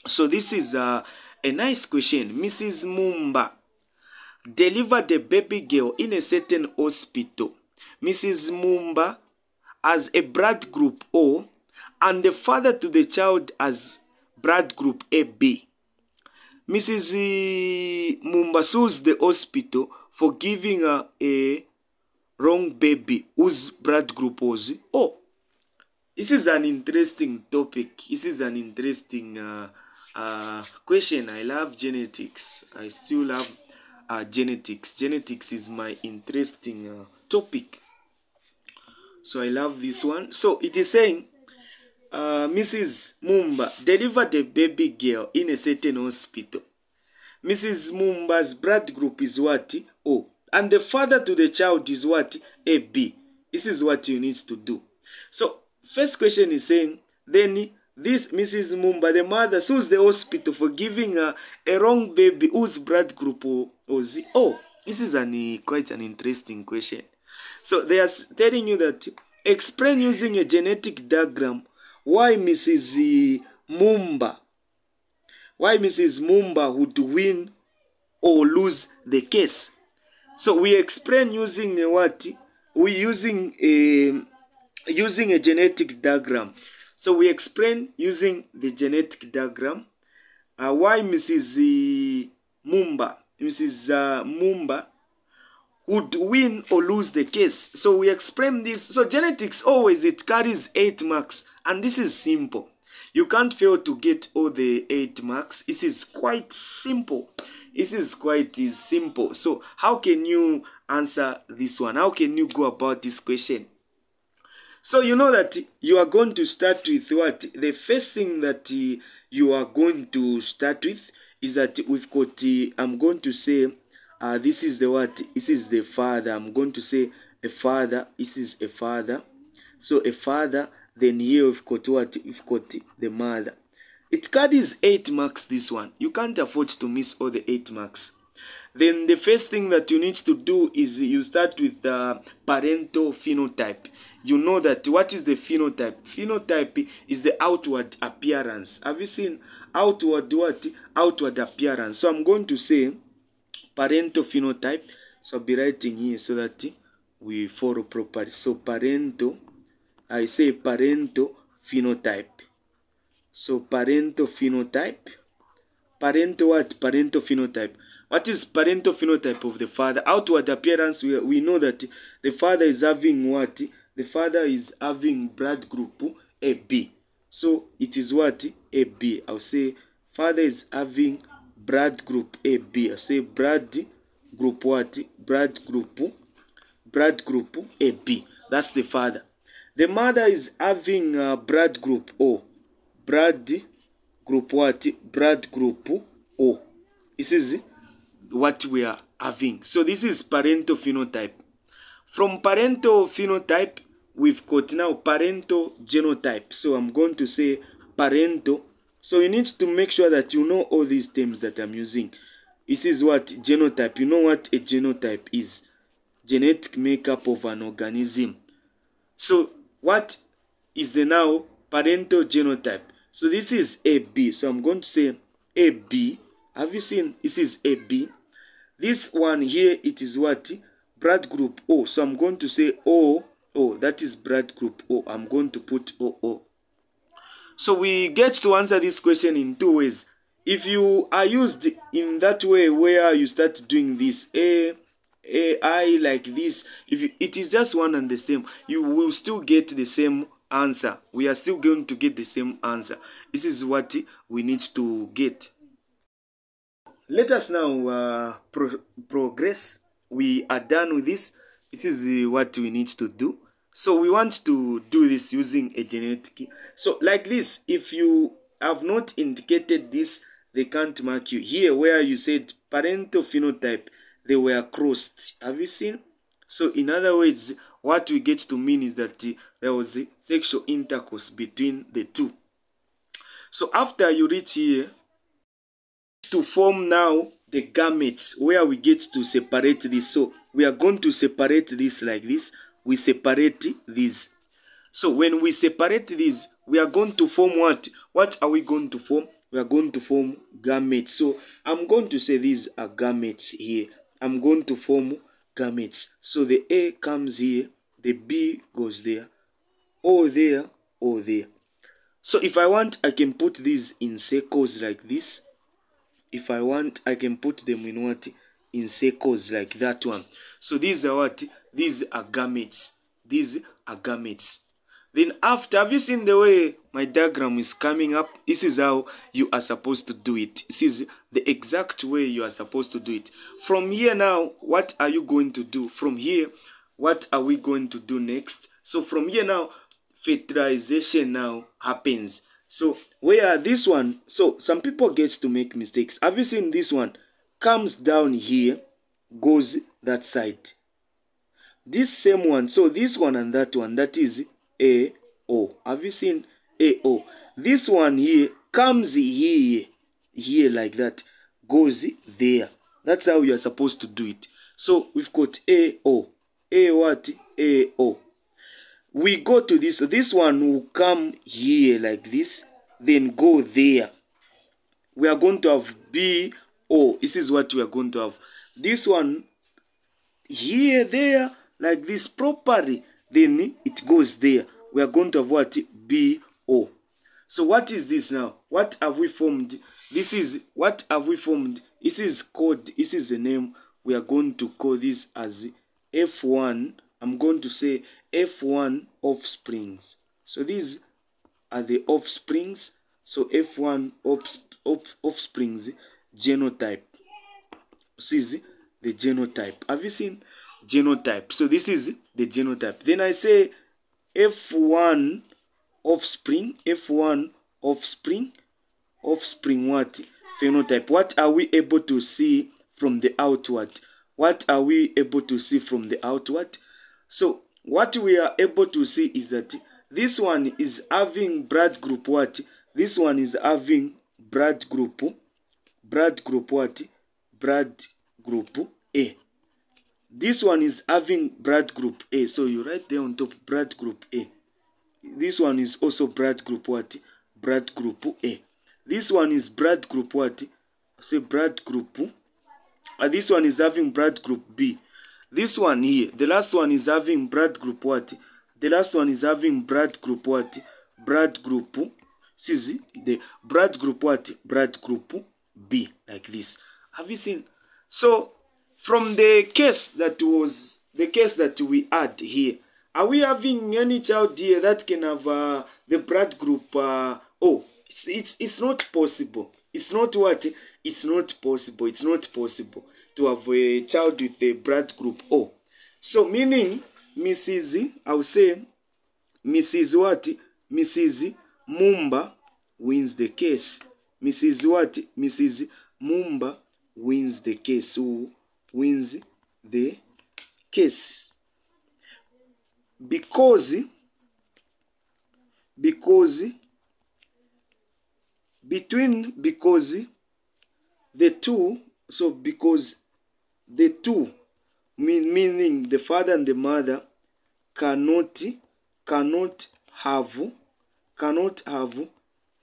So this is a nice question. Mrs. Mumba delivered a baby girl in a certain hospital. Mrs. Mumba as a blood group O, and the father to the child as blood group AB. Mrs. Mumba sues the hospital for giving her a wrong baby whose blood group was O. This is an interesting topic. This is an interesting question. I love genetics. I still love genetics. Genetics is my interesting topic. So I love this one. So it is saying Mrs. Mumba delivered a baby girl in a certain hospital. Mrs. Mumba's blood group is what? O. And the father to the child is what? AB. This is what you need to do. So first question is saying, then this Mrs. Mumba, the mother, sues the hospital for giving her a wrong baby whose blood group was O. This is quite an interesting question. So they are telling you that explain using a genetic diagram why Mrs. Mumba would win or lose the case. So we explain using what? We using a genetic diagram. So we explain using the genetic diagram why Mrs. Mumba would win or lose the case. So we explain this. So genetics always, it carries 8 marks, and this is simple. You can't fail to get all the 8 marks. This is quite simple. This is quite simple. So how can you answer this one? How can you go about this question? So you know that you are going to start with what? The first thing that you are going to start with is that we've got, I'm going to say, this is the what? This is the father. I'm going to say a father. This is a father. So a father. Then here we've got what? We've got the mother. It carries 8 marks, this one. You can't afford to miss all the 8 marks. Then the first thing that you need to do is you start with the parental phenotype. You know that what is the phenotype? Phenotype is the outward appearance. Have you seen outward what? Outward appearance. So I'm going to say parental phenotype. So I'll be writing here so that we follow properly. So parental, I say parental phenotype. So parental phenotype. Parental what? Parental phenotype. What is parental phenotype of the father? Outward appearance, we know that the father is having what? The father is having blood group AB. So it is what? AB. I'll say father is having blood group AB. I'll say blood group what? Blood group AB. That's the father. The mother is having blood group O. Blood group what? Blood group O. This is what we are having. So this is parental phenotype. From parental phenotype, we've got now parental genotype. So I'm going to say parental. So you need to make sure that you know all these terms that I'm using. This is what? Genotype. You know what a genotype is? Genetic makeup of an organism. So what is the now parental genotype? So this is AB. So I'm going to say AB. Have you seen? This is AB. This one here, it is what? Blood group O. So I'm going to say O. O. That is blood group O. I'm going to put OO. So we get to answer this question in 2 ways. If you are used in that way where you start doing this I like this, if it is just one and the same, you will still get the same answer. We are still going to get the same answer. This is what we need to get. Let us now progress. We are done with this. This is what we need to do. So we want to do this using a genetic. So like this, if you have not indicated this, they can't mark you. Here where you said parental phenotype, they were crossed. Have you seen? So in other words, what we get to mean is that there was sexual intercourse between the two. So after you reach here, to form now the gametes where we get to separate this. So we are going to separate this like this. We separate these. So when we separate these, we are going to form what? What are we going to form? we are going to form gametes. So I'm going to say these are gametes here. I'm going to form gametes. So the A comes here, the B goes there, O there, O there. So if I want, I can put these in circles like this. If I want, I can put them in what? In circles like that one. So these are what? These are gametes. These are gametes. Then after, have you seen the way my diagram is coming up? This is how you are supposed to do it. This is the exact way you are supposed to do it. From here now, what are you going to do? From here, what are we going to do next? So from here now, fertilization now happens. So where this one, so some people get to make mistakes. Have you seen this one? Comes down here, goes that side. This same one, so this one and that one, that is AO. Have you seen AO? This one here comes here like that, goes there. That's how you are supposed to do it. So we've got AO. A what? AO. We go to this. So this one will come here like this, then go there. We are going to have BO. This is what we are going to have. This one here, there, like this properly, then it goes there. We are going to have what? BO. So what is this now? What have we formed? This is, what have we formed? This is called, this is the name. We are going to call this as F1. I'm going to say F1 offsprings. So these are the offsprings. So F1 offsprings genotype. This is the genotype. Have you seen genotype? So this is the genotype. Then I say F1 offspring. F1 offspring. Offspring what? Phenotype. What are we able to see from the outward? What are we able to see from the outward? So what we are able to see is that this one is having blood group what? This one is having blood group what? Blood group A. This one is having blood group A. So you write there on top blood group A. This one is also blood group what? Blood group A. This one is blood group what? Say blood group. This one is having blood group B. This one here, the last one is having blood group what? The last one is having blood group what? Blood group. See the blood group what? Blood group B, like this. Have you seen? So from the case that was the case that we had here, are we having any child here that can have the blood group? Oh, it's not possible. It's not what? It's not possible. It's not possible to have a child with a blood group O. So meaning Mrs. I will say Mrs. what? Mrs. Mumba wins the case. Mrs. what? Mrs. Mumba wins the case. Who wins the case? Because the two, so because the two, meaning the father and the mother, cannot have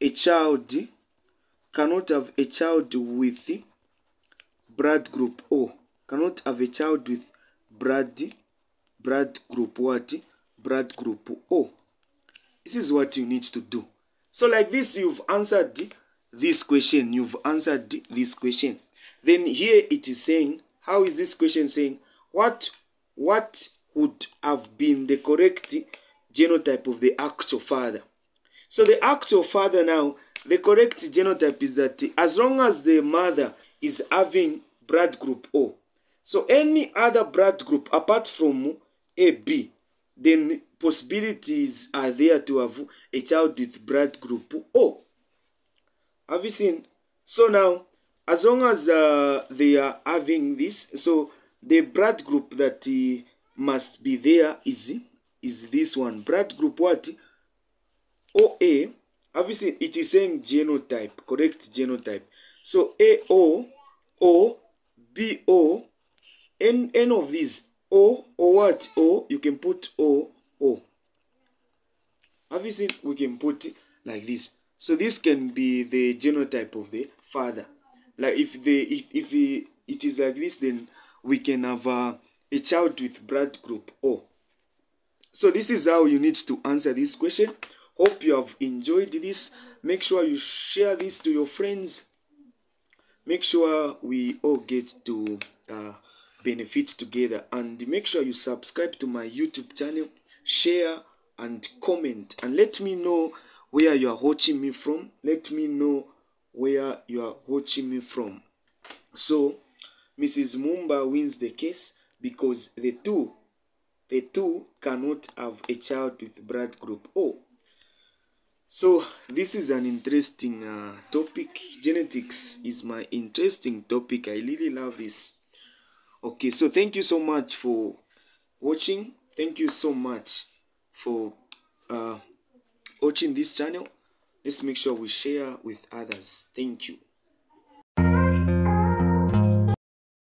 a child, cannot have a child with blood group O, cannot have a child with blood group what? Blood group O. This is what you need to do. So like this, you've answered this question. You've answered this question. Then here it is saying, how is this question saying? What would have been the correct genotype of the actual father? So the actual father now, the correct genotype is that as long as the mother is having blood group O, so any other blood group apart from AB, then possibilities are there to have a child with blood group O. Have you seen? So now, as long as they are having this, so the blood group that must be there is this one. Blood group what? OA. Have you seen? It is saying genotype, correct genotype. So AO, O, BO, N of these. O or what? O, you can put O. Have you seen? We can put it like this. So this can be the genotype of the father. Like if it is like this, then we can have a child with blood group O. So this is how you need to answer this question. Hope you have enjoyed this. Make sure you share this to your friends. Make sure we all get to benefit together, and make sure you subscribe to my YouTube channel, share and comment, and let me know where you are watching me from. Let me know where you are watching me from. So Mrs. Mumba wins the case because the two cannot have a child with blood group O. So this is an interesting topic. Genetics is my interesting topic. I really love this. Okay, so thank you so much for watching. Thank you so much for watching this channel. Let's make sure we share with others. Thank you.